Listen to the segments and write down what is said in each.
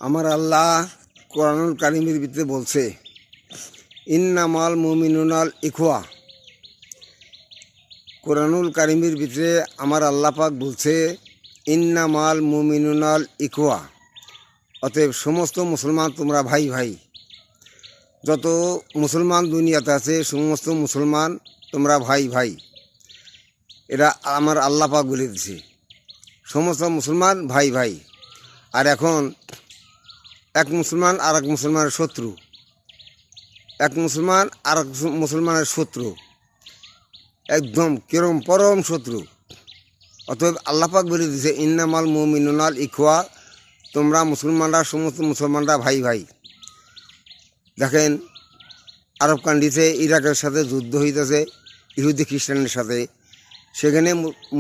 আমার আল্লাহ কোরআনুল কারিমের ভিতরে বলছে, ইন্নামাল মুমিনুনাল ইখওয়া। কোরআনুল কারিমের ভিতরে আমার আল্লাহ পাক বলছে, ইন্নামাল মুমিনুনাল ইখওয়া। অতএব সমস্ত মুসলমান তোমরা ভাই ভাই। যত মুসলমান দুনিয়াতে আছে সমস্ত মুসলমান তোমরা ভাই ভাই। এরা আমার আল্লাহ পাক বলে দিছে, সমস্ত মুসলমান ভাই ভাই। আর এখন এক মুসলমান আর এক মুসলমানের শত্রু, এক মুসলমান আর এক মুসলমানের শত্রু, একদম কিরম পরম শত্রু। অতএব আল্লাহ পাক বলে দিছে, ইন্নামাল মুমিনুনাল ইখওয়া, তোমরা মুসলমানরা সমস্ত মুসলমানরা ভাই ভাই। দেখেন, আরব কান্ট্রিতে ইরাকের সাথে যুদ্ধ হইতেছে ইহুদি খ্রিস্টানের সাথে। সেখানে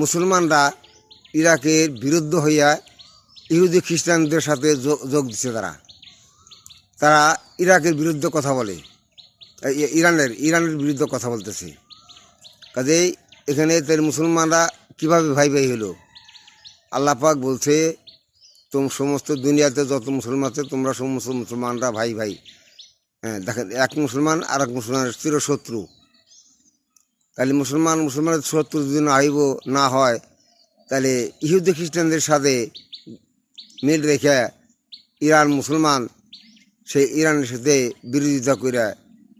মুসলমানরা ইরাকের বিরুদ্ধ হইয়া ইহুদি খ্রিস্টানদের সাথে যোগ দিচ্ছে। তারা ইরাকের বিরুদ্ধে কথা বলে, ইরানের বিরুদ্ধে কথা বলতেছে। কাজেই এখানে তার মুসলমানরা কীভাবে ভাই ভাই হলো? আল্লাহ পাক বলছে, সমস্ত দুনিয়াতে যত মুসলমান আছে তোমরা সমস্ত মুসলমানরা ভাই ভাই। হ্যাঁ, দেখেন, এক মুসলমান আর এক মুসলমানের চিরশত্রু। তাহলে মুসলমানের শত্রু যদি না হয়, তাহলে ইহুদি খ্রিস্টানদের সাথে মিল রেখে ইরান মুসলমান সেই ইরানের সাথে বিরোধিতা করে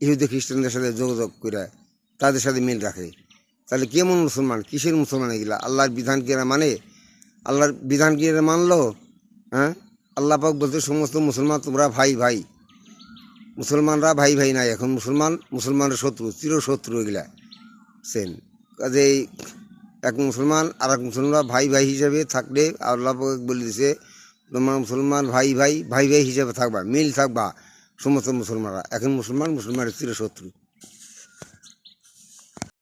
ইহুদি খ্রিস্টানদের সাথে যোগাযোগ করে তাদের সাথে মিল রাখে। তাহলে কেমন মুসলমান, কিসের মুসলমান এগুলা? আল্লাহর বিধান কি এরা মানে? আল্লাহর বিধান কি এরা মানলো? হ্যাঁ, আল্লাহ পাক বলতে সমস্ত মুসলমান তোমরা ভাই ভাই। মুসলমানরা ভাই ভাই নাই, এখন মুসলমানের শত্রু, চিরশত্রু এগুলা সেন। কাজেই এক মুসলমান আর এক মুসলমানরা ভাই ভাই হিসাবে থাকলে আল্লাহ পাক বলে দিছে, তোমরা মুসলমান ভাই ভাই ভাই ভাই হিসাবে থাকবা, মিল থাকবা সমস্ত মুসলমানরা। এখন মুসলমানের চিরশত্রু।